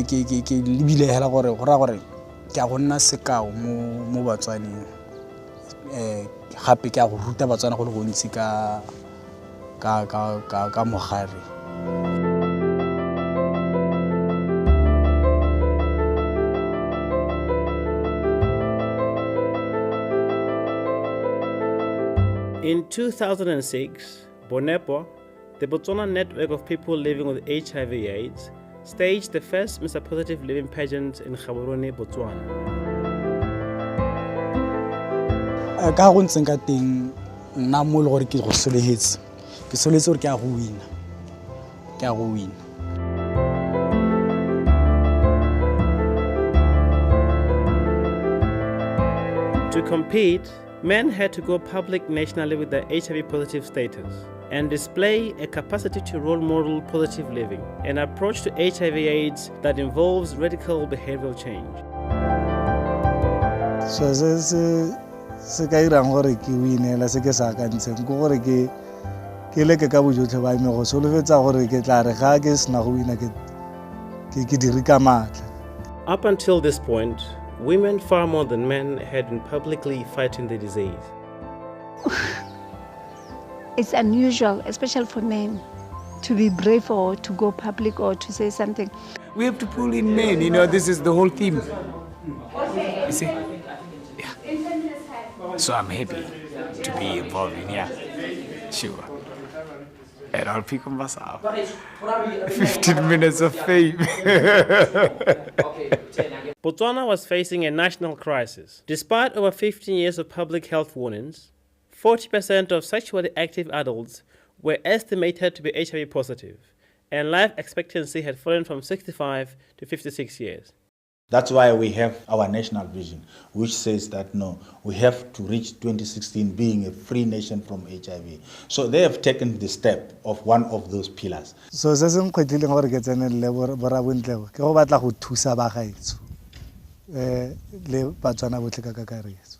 lebile hela gore go ra gore ke a go nna sekao mo Batswaneng gape ke a go ruta Batswana go le gontsi ka mogare. In 2006, Bonepo, the Botswana network of people living with HIV/AIDS, staged the first Mr. Positive Living pageant in Gaborone, Botswana. Ka go ntseng ka teng nna mo le gore ke go solehetse gore ke a go wina. To compete, men had to go public nationally with their HIV positive status and display a capacity to role model positive living, an approach to HIV/AIDS that involves radical behavioral change. So se ka irang gore ke winela se ke sa ka ntseng go gore ke leke ka bojotlhe ba me go solofetsa gore ke tla re ga ke sena go wina ke dire ka matla. Up until this point, women far more than men had been publicly fighting the disease. It's unusual, especially for men, to be brave or to go public or to say something. We have to pull in men, this is the whole theme. You see? Yeah. So I'm happy to be involved in sure. And I'll pick on myself. 15 minutes of fame. Botswana was facing a national crisis. Despite over 15 years of public health warnings, 40% of sexually active adults were estimated to be HIV positive, and life expectancy had fallen from 65 to 56 years. That's why we have our national vision, which says that no, we have to reach 2016 being a free nation from HIV. So they have taken the step of one of those pillars. So se se nkgwetlileng gore ke tsenelele borabontlego ke go batla go thusa bagaetso le Batswana botlhe ka kakaretso.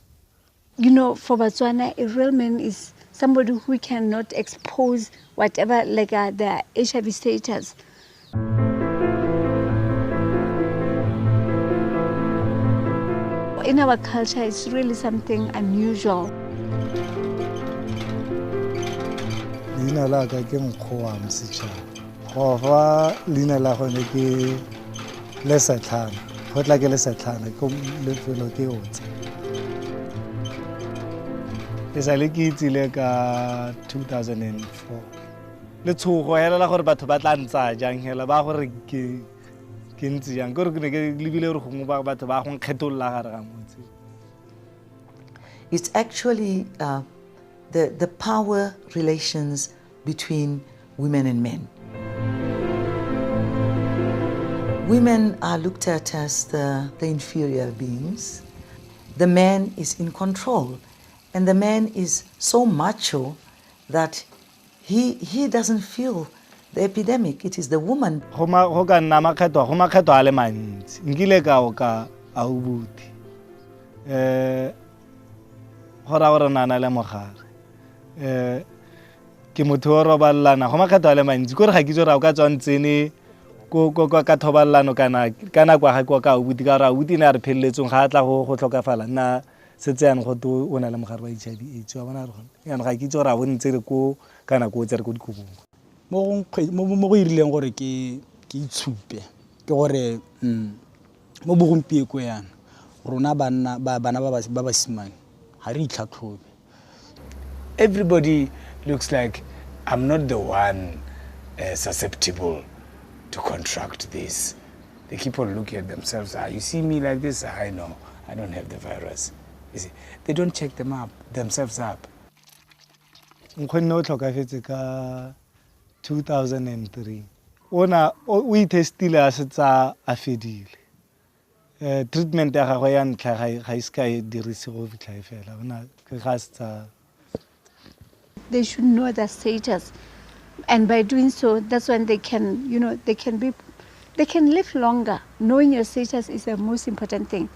For Botswana, a real man is somebody who cannot expose whatever, like their HIV status. In our culture, it's really something unusual. Leina la ka ke Nkgowa Msitshana. Go fa leina la gone ke Lesatlhana. Go tla ke Lesatlhana ko lefelo ke otse. E sa le ke itsile ka 2004. Le tshogo hela la gore batho ba tla ntsa jang hela ba gore ke ntse jang gore ke lebile re gongwe ba batho ba go nkgetolola gare ga motse. It's actually the power relations between women and men. Women are looked at as the inferior beings. The man is in control, and the man is so macho that he doesn't feel the epidemic. It is the woman. Go ka nna makgetho a le mantsi nkile ka o ka a ubuti gore nana le mogare ke motho o robalana go makgetho a le mantsi gore ga ke itse gore o ka tswa ntsene ko ka thobalano kana kwa ga kwa ka ubuti ka ra ubuti ne re pheletsong ga tla go tlhokafala nna setse yana go to o na le mogare wa HIV/AIDS wa bona re gone yana ga ke itse gore a bontse re ko kana ko tsere ko dikobong. Mo go irileng gore ke itshupe ke gore mo bogompieko yana rona bana ba basimane ha re itlhatlhobe. Everybody looks like I'm not the one susceptible to contract this. They keep on looking at themselves. You see me like this? I know I don't have the virus. You see, they don't check themselves up. Nkgonne o tlhokafetse ka 2003. O itestile a setsa a fedile. Treatment ya gagwe ya ntlha ga iska e dirise go fitlha e fela. Ona ke ga setsa. They should know their status, and by doing so, that's when they can, they can live longer. Knowing your status is the most important thing.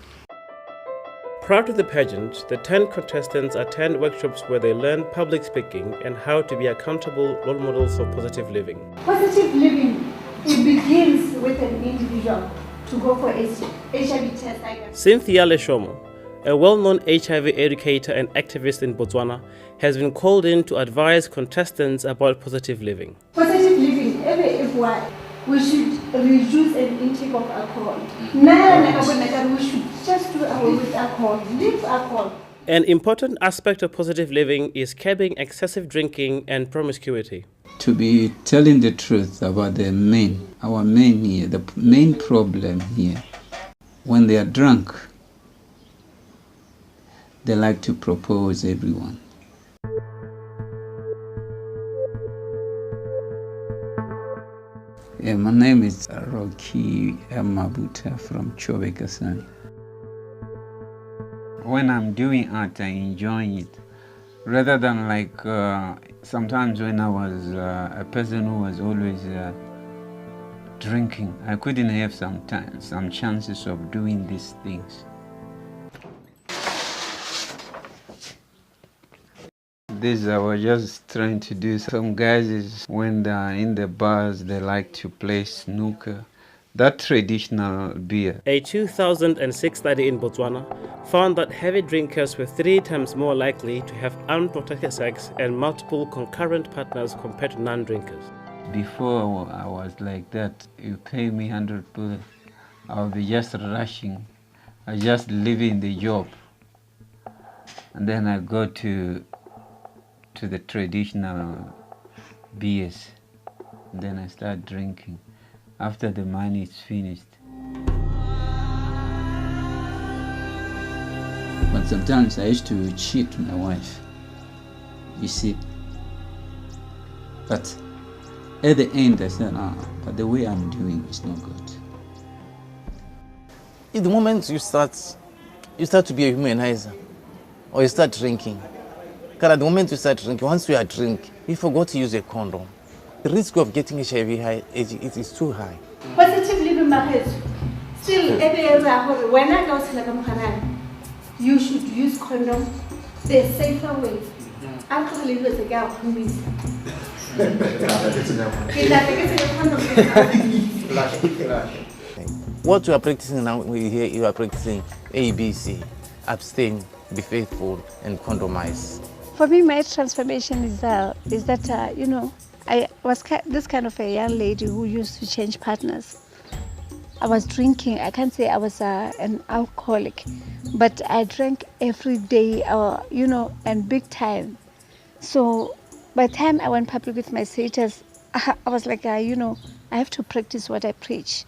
Prior to the pageant, the 10 contestants attend workshops where they learn public speaking and how to be accountable role models of positive living. Positive living, it begins with an individual. to go for HIV test. Cynthia Leshomo, a well-known HIV educator and activist in Botswana, has been called in to advise contestants about positive living. Positive living, we should reduce an intake of alcohol. We should just do away with alcohol, leave alcohol. An important aspect of positive living is curbing excessive drinking and promiscuity. To be telling the truth about the men, our men here, the main problem here, when they are drunk, they like to propose everyone. My name is Rocky Mabuta from Chobekasani. When I'm doing art, I enjoy it. Rather than like sometimes when I was a person who was always drinking, I couldn't have some chances of doing these things. This I was just trying to do. Some guys, when they're in the bars, they like to play snooker. That traditional beer. A 2006 study in Botswana found that heavy drinkers were 3 times more likely to have unprotected sex and multiple concurrent partners compared to non-drinkers. Before I was like that, you pay me 100 bucks, I'll be just rushing. I just leaving the job. And then I go to the traditional beers. And then I start drinking. After the money is finished. But sometimes I used to cheat my wife, you see. But at the end I said, but the way I'm doing is not good. In the moment you start to be a humanizer, or you start drinking, because at the moment you start drinking, once you are drinking, you forgot to use a condom. The risk of getting HIV high, it is too high. Positive living marriage. Still, when I go to you should use condom. There's safer ways. Alcohol is a girl who is. What you are practicing now, here you are practicing ABC, abstain, be faithful, and condomize. For me, my transformation is that I was this kind of a young lady who used to change partners. I was drinking. I can't say I was an alcoholic, but I drank every day, and big time. So by the time I went public with my status, I was like, I have to practice what I preach.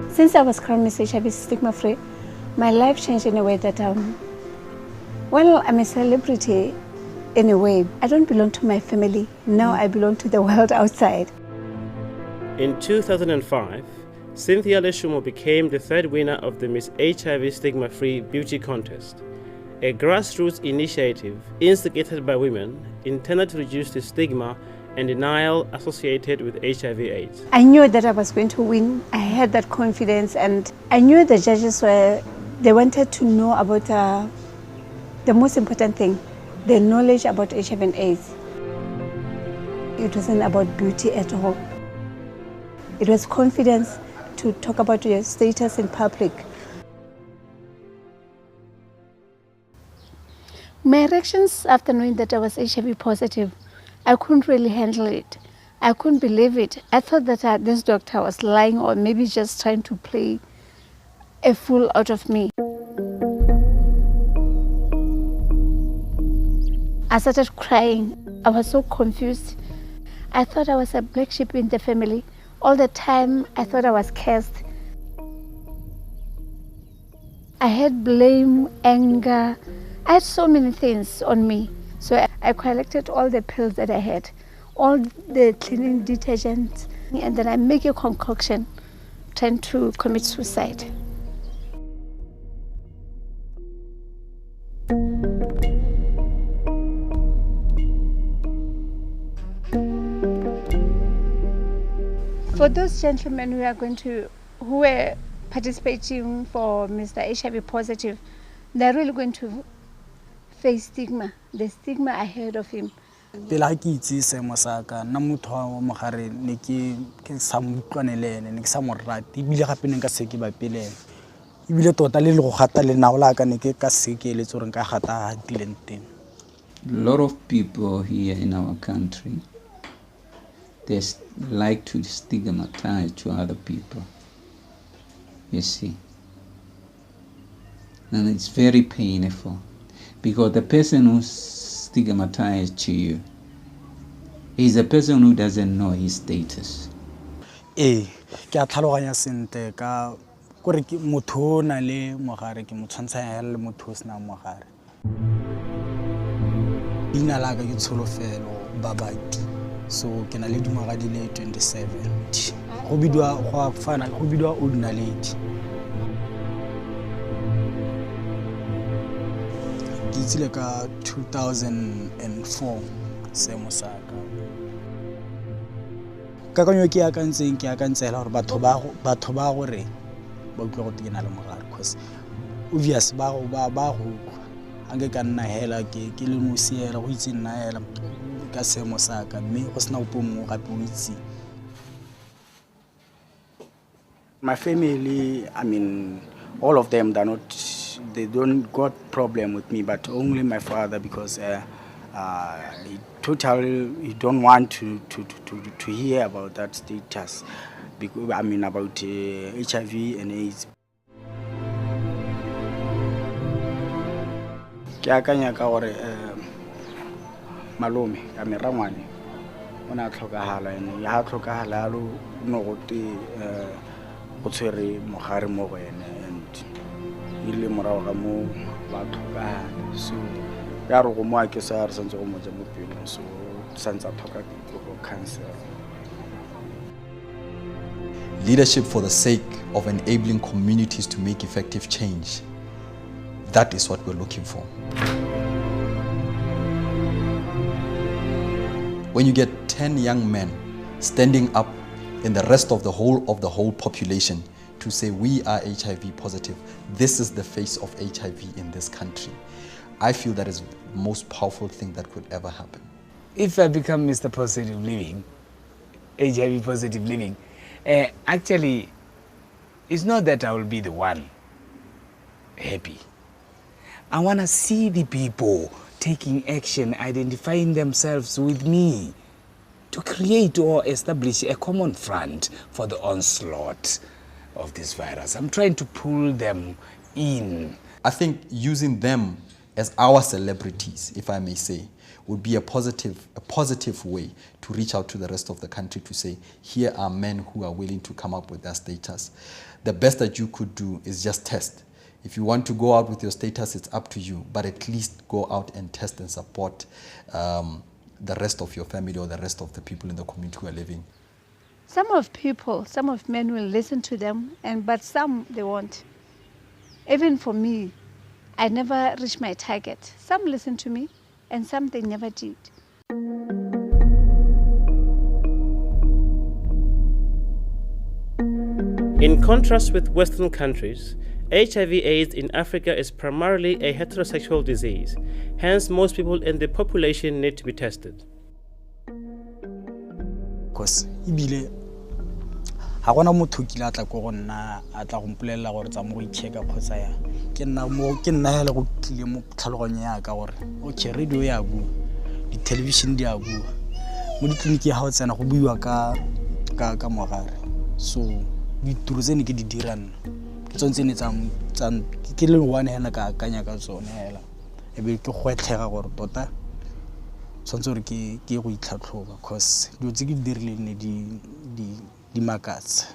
Since I was crowned Miss HIV stigma-free, my life changed in a way that, I'm a celebrity. In a way, I don't belong to my family. Now I belong to the world outside. In 2005, Cynthia Leshomo became the 3rd winner of the Miss HIV Stigma-Free Beauty Contest, a grassroots initiative instigated by women intended to reduce the stigma and denial associated with HIV/AIDS. I knew that I was going to win. I had that confidence, and I knew the judges they wanted to know about the most important thing, the knowledge about HIV and AIDS. It wasn't about beauty at all. It was confidence to talk about your status in public. My reactions after knowing that I was HIV positive, I couldn't really handle it. I couldn't believe it. I thought that this doctor was lying or maybe just trying to play a fool out of me. I started crying. I was so confused. I thought I was a black sheep in the family. All the time, I thought I was cursed. I had blame, anger. I had so many things on me. So I collected all the pills that I had, all the cleaning detergents, and then I make a concoction, trying to commit suicide. For those gentlemen who were participating for Mr. HIV positive, they're really going to face stigma. The stigma I heard of him, pele ga ke itse seemo sa ka nna motho wa mogare ne ke sa mo utlwane le ene ne ke sa mo rate ebile gape ne nka se ke bapeleng ebile tota le go gata lenao la ka ne ke ka se ke eletse gore nka gata hatileng teng. A lot of people here in our country, they like to stigmatize to other people, you see. And it's very painful because the person who stigmatized to you is a person who doesn't know his status. Ke a tlhaloganya sentle ka gore ke motho o na le mogare ke mo tshwantshanya le motho o sena mogare. Leina la ka ke Tsholofelo Babadi, so ke na le dingwaga di le 27. Go bidwa old naledi. Ke itsile ka 2004 seemo sa ka. Kakanyo ke akantsela gore batho ba gore ba utlwa go ke na le mogare because obvious ba go ange ka nna hela ke le mosiela go itse nna hela ka seemo sa ka mme go sena opo mo gape o itse. My family, I mean, all of them, they don't got problem with me, but only my father because he totally don't want to hear about that status, because I mean about HIV and AIDS. Ke akanya ka gore malome ka merangwane ona tlhokagala ene ya tlhokagala lo no gote go tshwere mogare mo go ene and ile morago ga mo ba tlhokagala so ya re go mo a ke sa re santse go mo ja mo pelo so santse tlhoka go cancer. Leadership for the sake of enabling communities to make effective change. That is what we're looking for. When you get 10 young men standing up in the rest of the whole population to say we are HIV positive, this is the face of HIV in this country, I feel that is the most powerful thing that could ever happen. If I become Mr. Positive Living, HIV Positive Living, actually, it's not that I will be the one happy. I want to see the people taking action, identifying themselves with me to create or establish a common front for the onslaught of this virus. I'm trying to pull them in. I think using them as our celebrities, if I may say, would be a positive way to reach out to the rest of the country to say, here are men who are willing to come up with their status. The best that you could do is just test. If you want to go out with your status, it's up to you, but at least go out and test and support the rest of your family or the rest of the people in the community who are living. Some of men will listen to them, but some they won't. Even for me, I never reached my target. Some listened to me, and some they never did. In contrast with Western countries, HIV/AIDS in Africa is primarily a heterosexual disease. Hence, most people in the population need to be tested. Because ibile ha gona motho kile atla go nna atla go mpolelela gore tsa mo icheka khotsa ya ke nna hela go tlile mo tlhaloganyo ya ka gore okay radio ya bu di television di a bu mo ditleliniki ha o tsena go buiwa ka mogare so ditiro tsene ke di dirana ke tsontse ne tsa ke le one hela ka akanya ka tsone hela e be ke gwetlhega gore tota tsontse re ke go itlhatlhoba cause dio tse ke dirile ne di makatsa.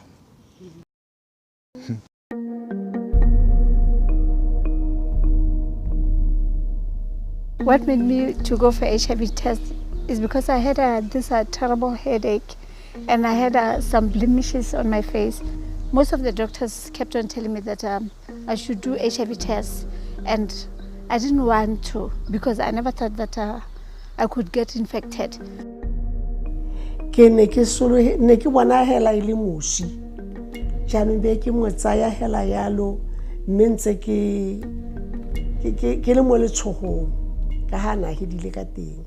What made me to go for HIV test is because I had this terrible headache and I had some blemishes on my face. Most of the doctors kept on telling me that I should do HIV tests, and I didn't want to because I never thought that I could get infected. Ke ne ke bona hela ile moshi jaanong be ke mo tsaya hela yalo mentse ke le mo le tshogong ka hana he dile ka teng.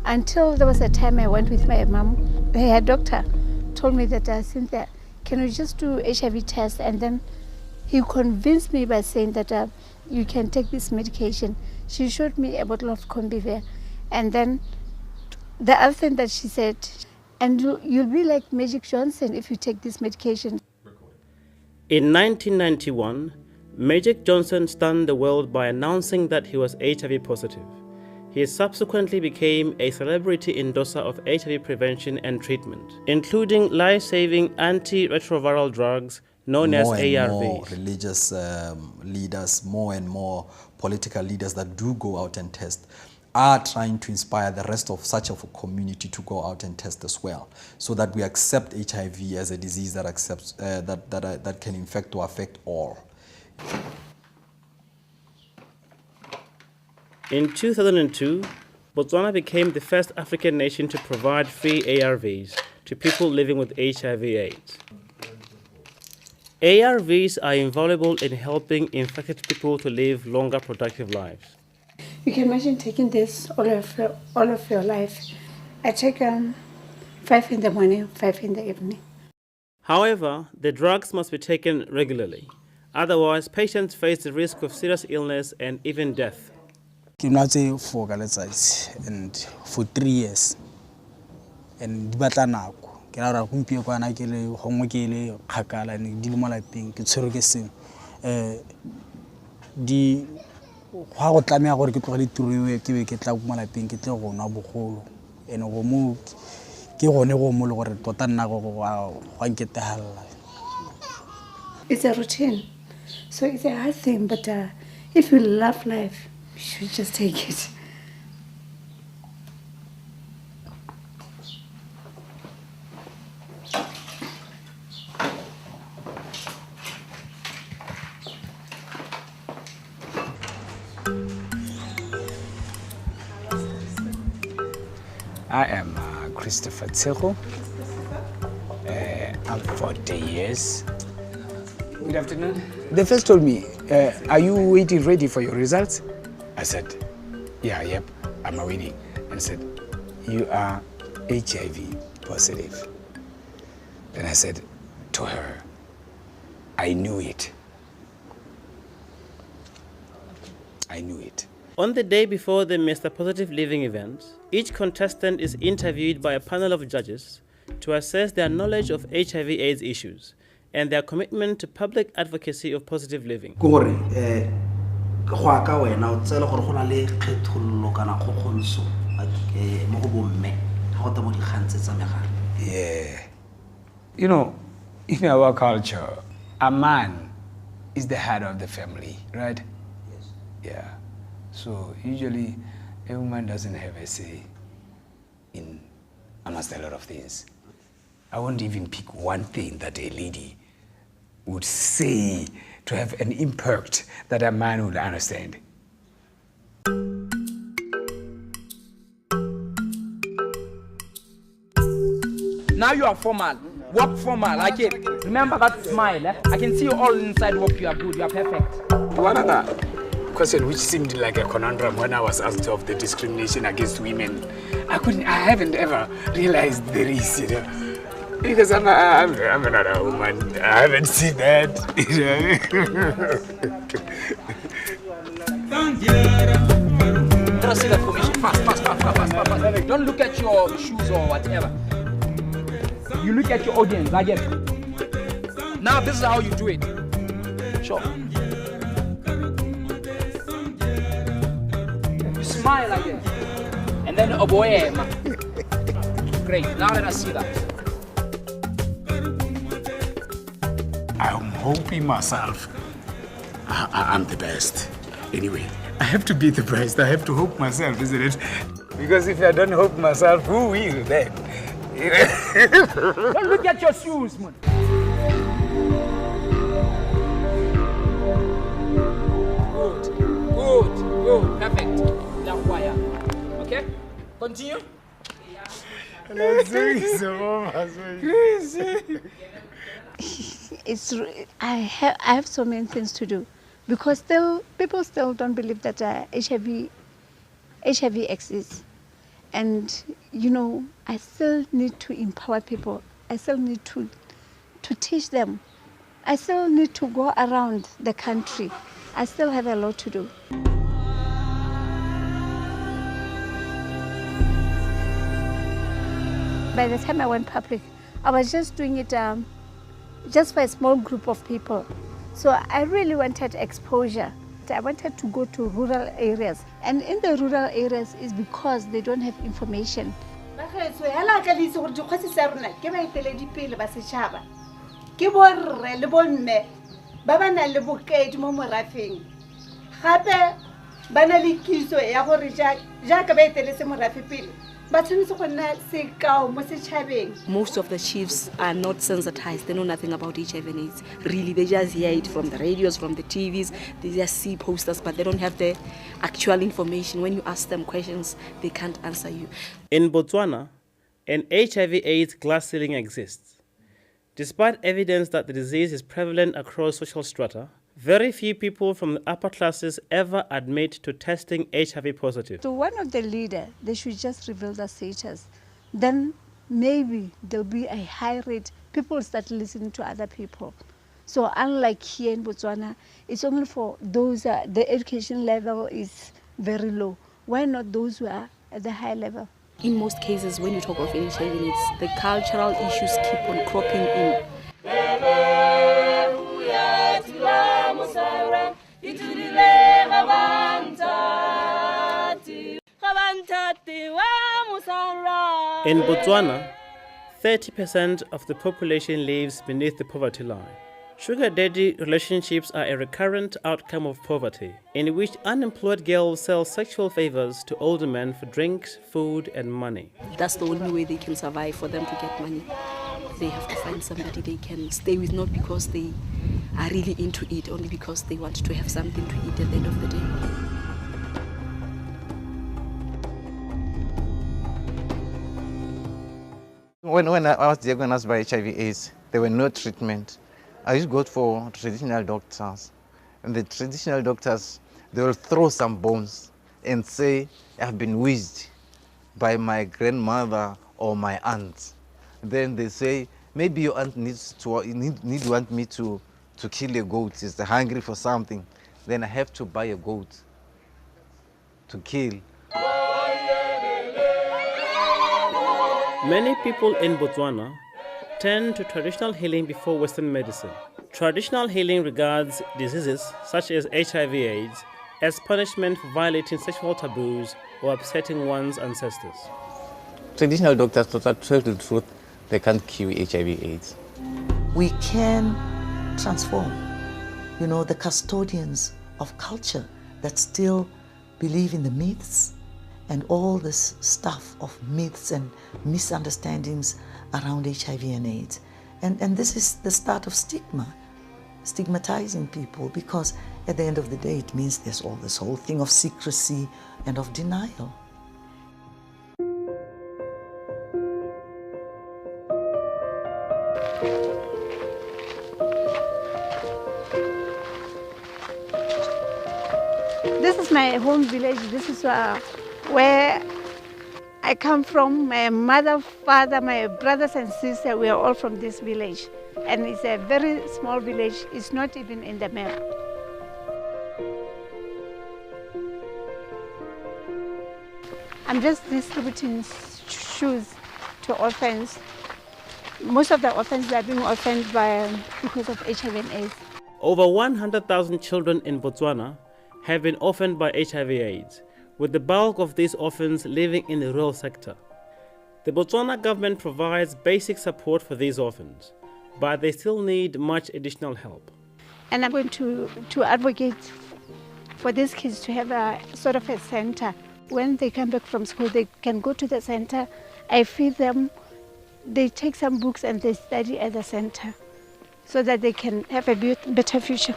Until there was a time I went with my mom. Her doctor told me that, Cynthia, can you just do HIV test? And then he convinced me by saying that you can take this medication. She showed me a bottle of Combivir. And then the other thing that she said, and you'll be like Magic Johnson if you take this medication. In 1991, Magic Johnson stunned the world by announcing that he was HIV positive. He subsequently became a celebrity endorser of HIV prevention and treatment, including life-saving antiretroviral drugs known as ARVs. More religious leaders, more and more political leaders that do go out and test are trying to inspire the rest of such of a community to go out and test as well, so that we accept HIV as a disease that accepts that can infect or affect all. In 2002, Botswana became the first African nation to provide free ARVs to people living with HIV/AIDS. ARVs are invaluable in helping infected people to live longer, productive lives. You can imagine taking this all of your life. I take 5 in the morning, 5 in the evening. However, the drugs must be taken regularly. Otherwise, patients face the risk of serious illness and even death. Ke nwa for ka letsatsi and for 3 years and di batla nako ke la ra kumpie kwa na ke le gongwe ke le kgakala ne di le mo lapeng ke tshwere ke seng di ga go tlamea gore ke tlogele tiro ke be ke tla mo lapeng ke tle go nwa bogolo ene go mo ke gone go mo le gore tota nna go nketehalla. It's a routine, so it's a hard thing, but if you love life, you should just take it. I am Christopher Tsego. I'm 40 years. Good afternoon. They first told me, are you waiting ready for your results? I said, yep, I'm waiting. And said, you are HIV positive. Then I said to her, I knew it. I knew it. On the day before the Mr. Positive Living event, each contestant is interviewed by a panel of judges to assess their knowledge of HIV/AIDS issues and their commitment to public advocacy of positive living. Yeah. You know, in our culture, a man is the head of the family, right? Yes. Yeah. So usually a woman doesn't have a say in almost a lot of things. I won't even pick one thing that a lady would say to have an impact that a man would understand. Now you are formal. Work formal. Like it. Remember that smile. Eh? I can see you all inside work. You are good. You are perfect. One other question which seemed like a conundrum when I was asked of the discrimination against women. I haven't ever realized there is, you know. Because I'm not a woman. I haven't seen that. Just see that formation. Fast. Don't look at your shoes or whatever. You look at your audience again. Now this is how you do it. Sure. You smile again. And then oboe. Great. Now let us see that. I'm hoping myself I'm the best. Anyway, I have to be the best. I have to hope myself, isn't it? Because if I don't hope myself, who will then? Don't look at your shoes, man. Good. Perfect. Okay? Continue. I have so many things to do because people still don't believe that HIV exists, And, you know, I still need to empower people. I still need to teach them. I still need to go around the country. I still have a lot to do. By the time I went public, I was just doing it just for a small group of people. So I really wanted exposure. I wanted to go to rural areas. And in the rural areas is because they don't have information. Most of the chiefs are not sensitized. They know nothing about HIV and AIDS. Really, they just hear it from the radios, from the TVs. They just see posters, but they don't have the actual information. When you ask them questions, they can't answer you. In Botswana, an HIV/AIDS glass ceiling exists. Despite evidence that the disease is prevalent across social strata, very few people from the upper classes ever admit to testing HIV positive. So one of the leaders, they should just reveal the status. Then maybe there'll be a high rate. People start listening to other people. So unlike here in Botswana, it's only for those, the education level is very low. Why not those who are at the high level? In most cases, when you talk of HIV and AIDS, the cultural issues keep on cropping in. In Botswana, 30% of the population lives beneath the poverty line. Sugar daddy relationships are a recurrent outcome of poverty, in which unemployed girls sell sexual favors to older men for drinks, food, and money. That's the only way they can survive. For them to get money, they have to find somebody they can stay with, not because they are really into it, only because they want to have something to eat at the end of the day. When I was diagnosed by HIV/AIDS, there were no treatment. I used to go for traditional doctors, and the traditional doctors, they will throw some bones and say, I've been wheezed by my grandmother or my aunt. Then they say, maybe your aunt want me to kill a goat. She's hungry for something. Then I have to buy a goat to kill. Many people in Botswana turn to traditional healing before Western medicine. Traditional healing regards diseases such as HIV/AIDS as punishment for violating sexual taboos or upsetting one's ancestors. Traditional doctors, to tell the truth, they can't cure HIV/AIDS. We can transform, the custodians of culture that still believe in the myths and all this stuff of myths and misunderstandings around HIV and AIDS. And this is the start of stigmatizing people, because at the end of the day, it means there's all this whole thing of secrecy and of denial. This is my home village. This is where I come from. My mother, father, my brothers and sisters, we are all from this village. And it's a very small village. It's not even in the map. I'm just distributing shoes to orphans. Most of the orphans are being orphaned because of HIV and AIDS. Over 100,000 children in Botswana have been orphaned by HIV/AIDS, with the bulk of these orphans living in the rural sector. The Botswana government provides basic support for these orphans, but they still need much additional help. And I'm going to advocate for these kids to have a sort of a center. When they come back from school, they can go to the center. I feed them. They take some books and they study at the center so that they can have a better future.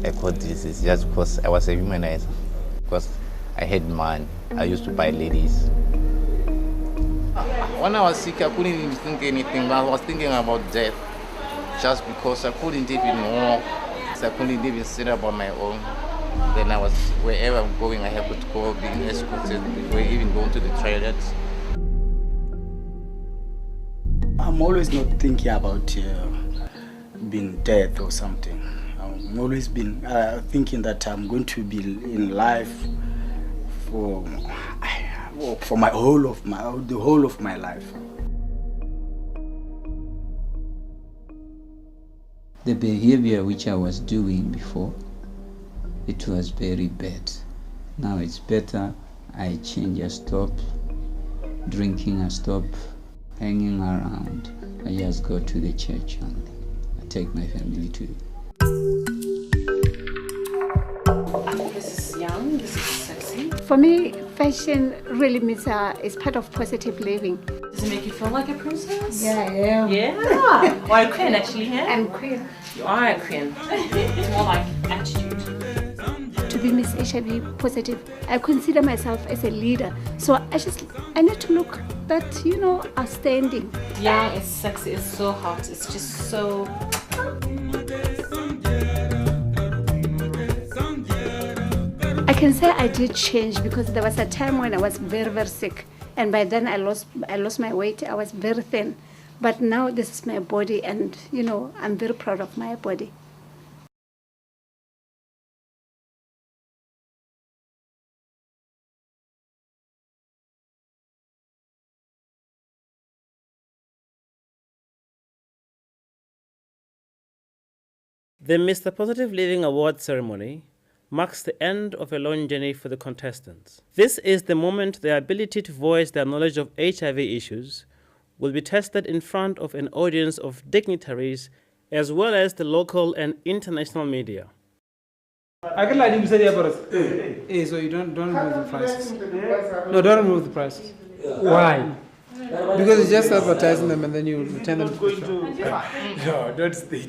I caught this is just because I was a humanizer. Because I had money. I used to buy ladies. When I was sick, I couldn't even think anything. I was thinking about death. Just because I couldn't even walk. I couldn't even sit up on my own. Then I was, wherever I'm going, I have to go, being escorted, before even going to the toilets. I'm always not thinking about being dead or something. I'm always been thinking that I'm going to be in life for the whole of my life. The behavior which I was doing before, it was very bad. Now it's better. I change, I stop drinking, I stop hanging around. I just go to the church only. I take my family to it. This is young, this is sexy. For me, fashion really means it's part of positive living. Does it make you feel like a princess? Yeah, I am. Yeah. Or a queen, actually, yeah? I'm queen. You are a queen. It's more like attitude. To be Miss HIV positive, I consider myself as a leader. So I need to look that, outstanding. Young, it's sexy, it's so hot, it's just so... I can say I did change because there was a time when I was very, very sick. And by then I lost my weight. I was very thin. But now this is my body and, I'm very proud of my body. The Mr. Positive Living Award ceremony marks the end of a long journey for the contestants. This is the moment their ability to voice their knowledge of HIV issues will be tested in front of an audience of dignitaries as well as the local and international media. I can like you say the so you don't remove the prices. No, don't remove the prices. Why? Because it's just advertising them and then you return them to the shop. No, don't stay.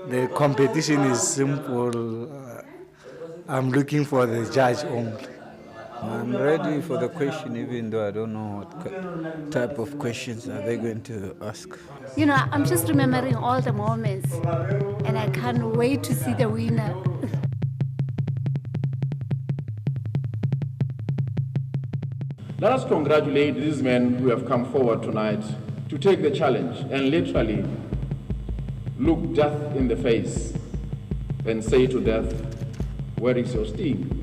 The competition is simple. I'm looking for the judge only. I'm ready for the question, even though I don't know what type of questions are they going to ask. I'm just remembering all the moments, and I can't wait to see the winner. Let us congratulate these men who have come forward tonight to take the challenge and literally look death in the face and say to death, "Where is your sting?"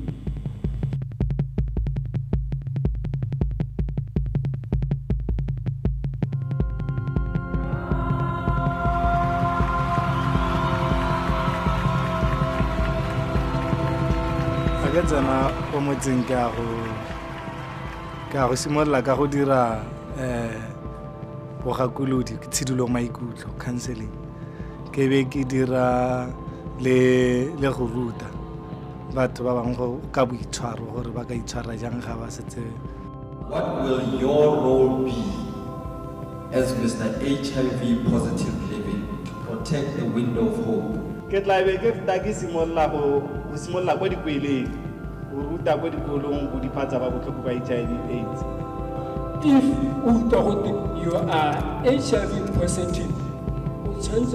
Tsena o motseng ka go simolola ka go dira bogakolodi ke tshidulo maikutlo counseling ke be ke dira le go ruta batho ba bangwe go ka boitshwaro gore ba ka itshwara jang ga ba setse. What will your role be as Mr. HIV positive living to protect the window of hope? Ke tla be ke feta ke simolola go kwa dikweleng go ruta kwa dikolong go diphatsa ba botlhoko ba HIV/AIDS. If you are HIV positive, status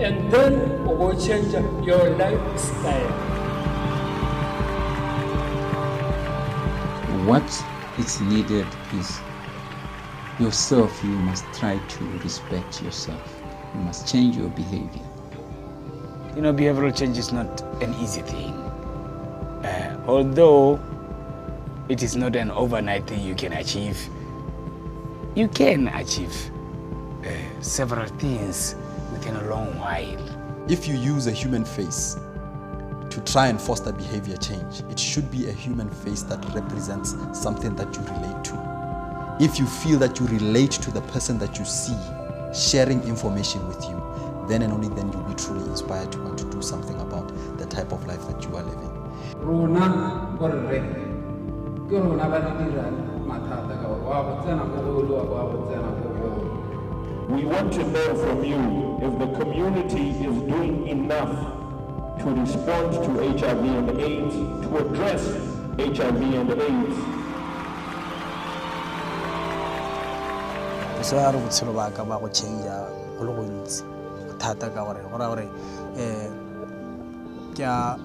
and then we will change your lifestyle. What is needed is yourself. You must try to respect yourself. You must change your behavior. Behavioral change is not an easy thing. Although it is not an overnight thing you can achieve, you can achieve several things within a long while. If you use a human face to try and foster behavior change, it should be a human face that represents something that you relate to. If you feel that you relate to the person that you see sharing information with you, then and only then you'll be truly inspired to want to do something about the type of life that you are living. rona borre ke rona ba di dira mathata ka gore wa go tsena go golo wa go tsena go golo. We want to know from you if the community is doing enough to respond to HIV and AIDS, to address HIV and AIDS. So a re botshelo ba ka ba go change go le gontsi thata ka gore go ra gore ke a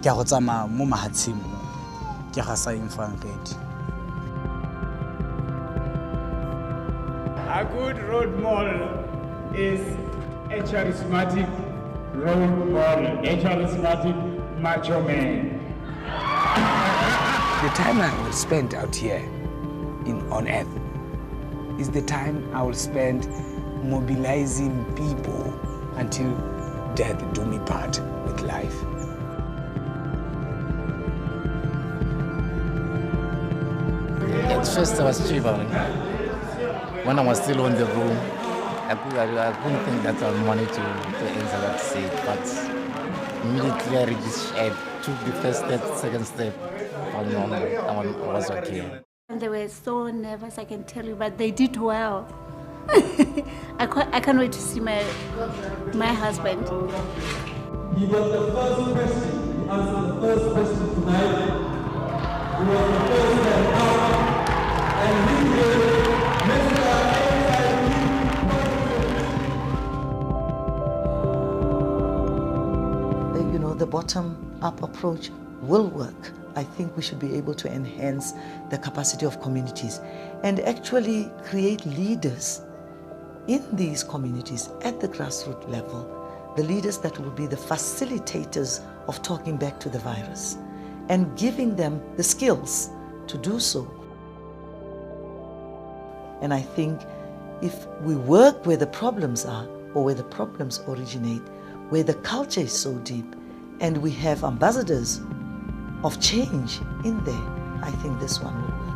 go tsamaya mo mahatsheng ke ga sa infang ready. A good role model is a charismatic role model, a charismatic macho man. The time I will spend out here on earth is the time I will spend mobilizing people until death do me part with life. At first I was shivering. When I was still on the room, I couldn't think that I wanted to answer that say, but immediately I took the first step, second step, and I was okay. And they were so nervous, I can tell you, but they did well. I can't wait to see my husband. He was the first question. He answered the first question tonight. He was the first man out, and he is Mr. You know, the bottom-up approach will work. I think we should be able to enhance the capacity of communities and actually create leaders in these communities at the grassroots level, the leaders that will be the facilitators of talking back to the virus and giving them the skills to do so. And I think if we work where the problems are or where the problems originate, where the culture is so deep, and we have ambassadors of change in there, I think this one will work.